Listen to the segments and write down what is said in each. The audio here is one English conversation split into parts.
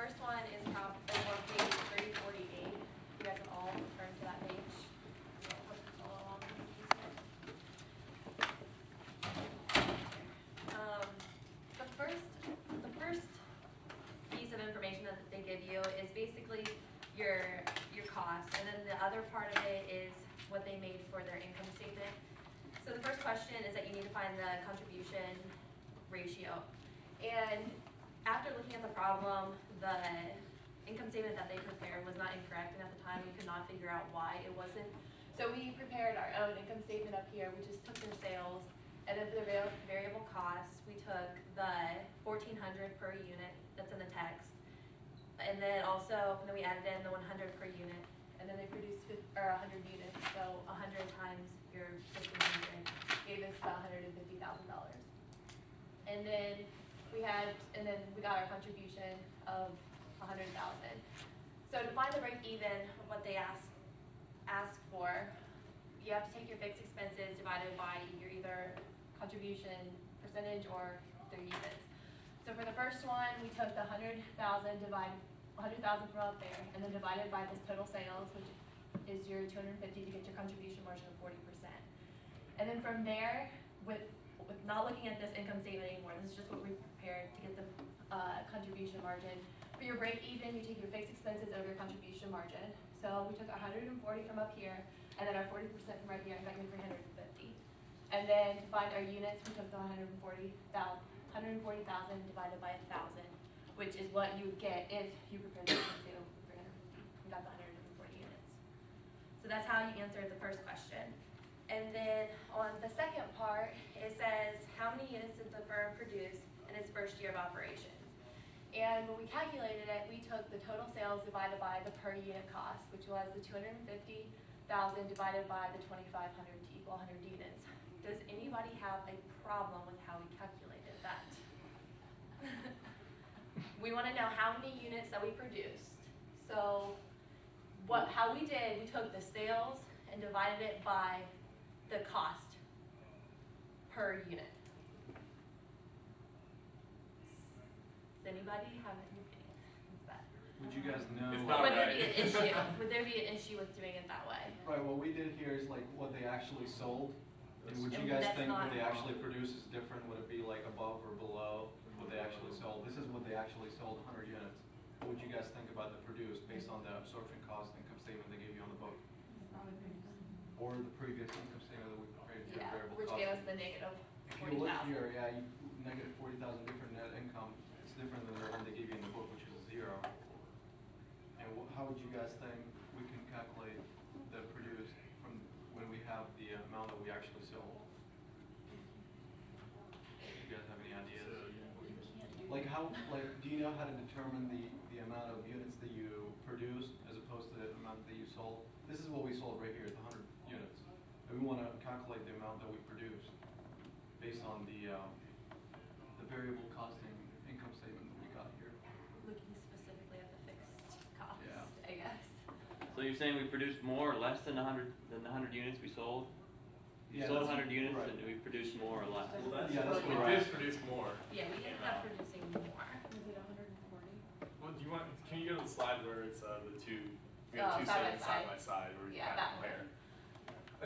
first one is on page 348. You guys can all turn to that page. So I'll put this all along with you. The first piece of information that they give you is basically your cost, and then the other part of it is what they made for their income statement. So the first question is that you need to find the contribution ratio. And after looking at the problem, the income statement that they prepared was not incorrect, and at the time we could not figure out why it wasn't. So we prepared our own income statement up here. We just took their sales, and then for the variable costs, we took the $1,400 per unit that's in the text, and then we added in the 100 per unit, and then they produced 100 units. So 100 times your 1,500 gave us about $150,000. And then we got our contribution of $100,000. So to find the break even, what they ask for, you have to take your fixed expenses divided by your either contribution percentage or their units. So for the first one, we took the 100,000 from up there, and then divided by this total sales, which is your 250 to get your contribution margin of 40%. And then from there, with not looking at this income statement anymore, this is just what we prepared to get the contribution margin. For your break even, you take your fixed expenses over your contribution margin. So we took 140 from up here, and then our 40% from right here, and got you 350. And then to find our units, we took the 140,000 divided by 1,000, which is what you would get if you prepared the income statement with 350. We got the 140 units. So that's how you answer the first question. And then on the second part, it says how many units did the firm produce in its first year of operations? And when we calculated it, we took the total sales divided by the per unit cost, which was the 250,000 divided by the 2,500 to equal 100 units. Does anybody have a problem with how we calculated that? We want to know how many units that we produced. So how we did, we took the sales and divided it by the cost per unit. Does anybody have any opinion? What's that? Would you guys know? Would there be an issue? Would there be an issue with doing it that way? Right, what we did here is like what they actually sold. And would you guys think what they actually produce is different? Would it be like above or below what they actually sold? This is what they actually sold, 100 units. What would you guys think about the produced based on the absorption cost income statement they gave you on the book? Or the previous income statement that we prepared? Yeah, which gave us the negative 40,000. If you look here, yeah, negative 40,000 different net income. It's different than the one they gave you in the book, which is 0. And how would you guys think we can calculate the produced from when we have the amount that we actually sold? You guys have any ideas? Like do you know how to determine the amount of units that you produced as opposed to the amount that you sold? This is what we sold right here, the 100 units. And we want to calculate the amount that we produced based on the variable costing income statement that we got here. Looking specifically at the fixed cost, Yeah. I guess. So you're saying we produced more or less than the 100 units we sold? We sold 100 units, right. and we produced more or less? Well, that's Yeah, that's we what did produce more. Yeah, we ended up producing more. Was it 140? Well, can you go to the slide where it's the two, we Oh, have two side by side by side where you Yeah, kind that of one. compare.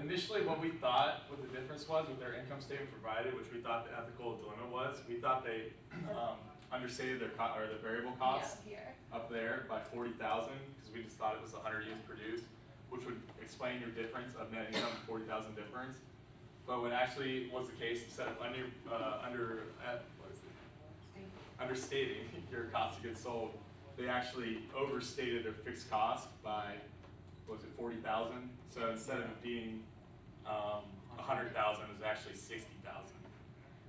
Initially, what we thought, what the difference was with their income statement provided, which we thought the ethical dilemma was, we thought they understated their the variable costs Yeah, here. up there by 40,000 because we just thought it was 100 units produced, which would explain your difference of net income, 40,000 difference. But what actually was the case, instead of understating your cost of goods sold, they actually overstated their fixed cost by, what was it, 40,000? So instead of it being 100,000, it was actually 60,000,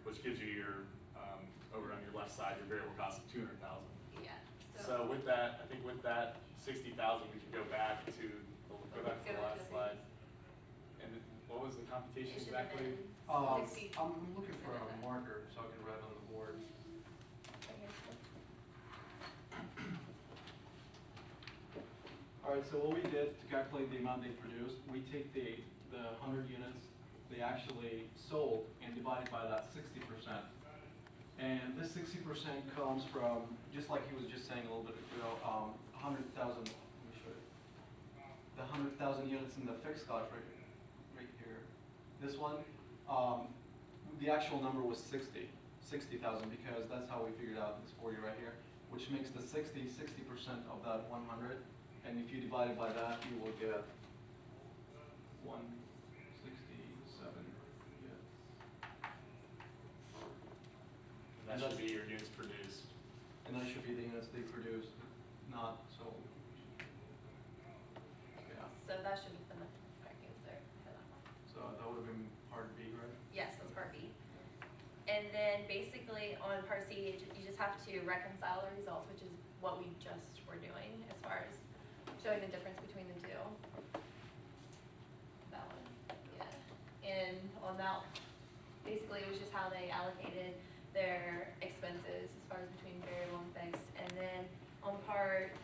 which gives you your, over on your left side, your variable cost of 200,000. Yeah. So with that, I think with that 60,000, we can go back to the last slide. And what was the computation exactly? I'm looking for a marker so I can write on the board. All right, so what we did to calculate the amount they produced, we take the 100 units they actually sold and divide it by that 60%. And this 60% comes from, just like he was just saying a little bit ago, 100,000, let me show you. The 100,000 units in the fixed cost right here. This one, the actual number was 60,000 because that's how we figured out this 40 right here, which makes the 60% of that 100. And if you divide it by that, you will get 167. Yeah. And that should be your units produced. And that should be the units they produced, not sold. Yeah. So that should have been the correct answer for that one. So that would have been part B, right? Yes, that's part B. And then basically on part C, you just have to reconcile the results, which is what we just were doing as far as showing the difference between the two. That one, yeah. And on that, basically it was just how they allocated their expenses as far as between variable and fixed. And then on part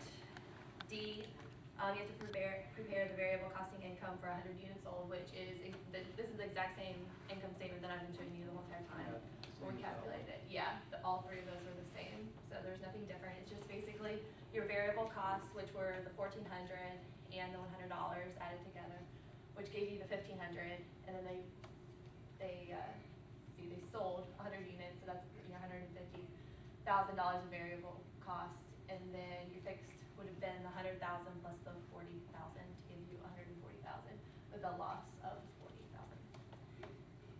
D, you have to prepare the variable costing income for 100 units sold, which is, this is the exact same income statement that I've been showing you the whole entire time. When we calculated it, yeah, all three of those are the same, so there's nothing different. It's just basically your variable costs, which were the $1,400 and the $100 added together, which gave you the $1,500, and then they sold 100 units, so that's $150,000 in variable cost, and then your fixed would have been the 100,000 plus the 40,000 to give you 140,000 with a loss of 40,000.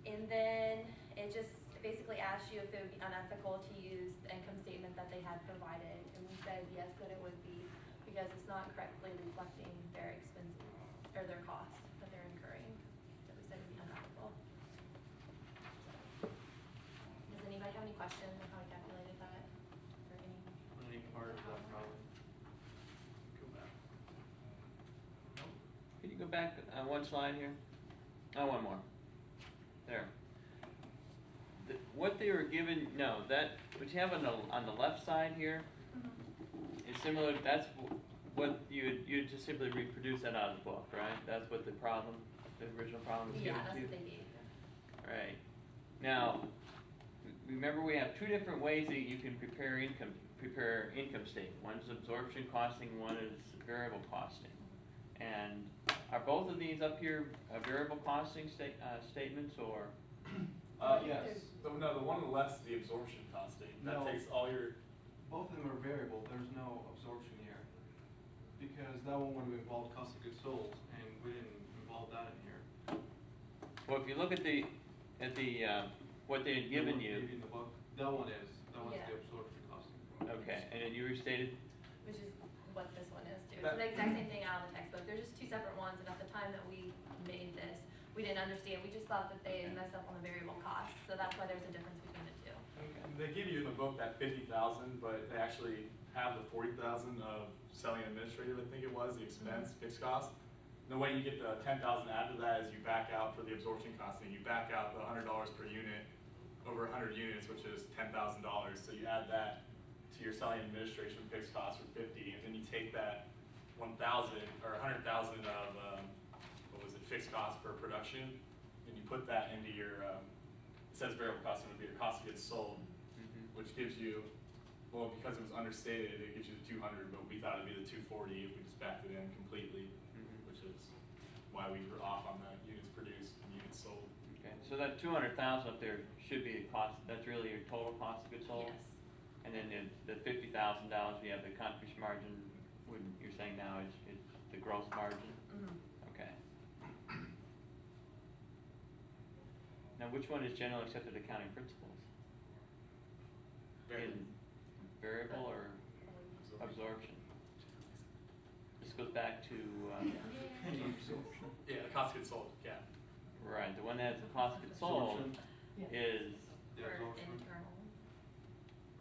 And then it just basically asked you if it would be unethical to use the income statement that they had provided, and we said yes, that it would be, because it's not correctly reflecting their expenses or their costs that they're incurring. So we said it would be unethical. Does anybody have any questions on how we calculated that? Or Any part of that problem? Go back. Can you go back one slide here? Oh, one more. There. What they were given, no, that, what you have on the left side here is similar, that's what you'd just simply reproduce that out of the book, right? That's what the problem, the original problem was given to you? Yeah, that's what they gave. Right. Now, remember we have two different ways that you can prepare income statement. One is absorption costing, one is variable costing. And are both of these up here variable costing statements, or? Yes. No, the one on the left is the absorption costing. That No. takes all your. Both of them are variable. There's no absorption here. Because that one would have involved cost of goods sold, and we didn't involve that in here. Well, if you look at the what they had given you. In the book, that one is. That one's Yeah. the absorption costing. Okay, and then you restated. Which is what this one is too. It's That- the exact same thing out of the textbook. They're just two separate ones, and at the time that we made this, we didn't understand. We just thought that they had messed up on the variable cost, so that's why there's a difference between the two. They give you in the book that 50,000, but they actually have the 40,000 of selling administrative, I think it was, the expense, fixed cost. The way you get the 10,000 after that is you back out for the absorption costing. You back out the $100 per unit over 100 units, which is $10,000. So you add that to your selling administration fixed cost for 50, and then you take that 1,000 or 100,000 of fixed cost per production, and you put that into your. It says variable costing would be your cost of goods sold, which gives you, well, because it was understated, it gives you the 200, but we thought it'd be the 240 if we just backed it in completely, which is why we were off on the units produced and units sold. Okay, so that 200,000 up there should be the cost. That's really your total cost of goods sold. Yes. And then the $50,000 you have the contribution margin. What you're saying now is the gross margin. Okay. Now, which one is generally accepted accounting principles? In variable or absorption? This goes back to, Yeah, the cost of goods sold, yeah. right, the one that has the cost of goods sold Absorption. is, The For absorption. internal.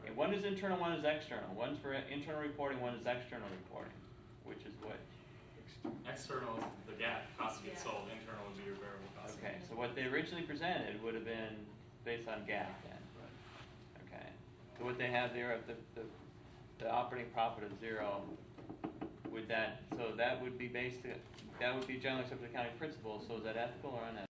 okay, one is internal, one is external. One's for internal reporting, one is external reporting, which is what? External is the gap, cost of goods Yeah. sold, internal would be your variable cost. Okay, so what they originally presented would have been based on GAAP then. Okay, so what they have there of the operating profit of 0, would that, so that would be based, that would be generally accepted accounting principles, so is that ethical or unethical?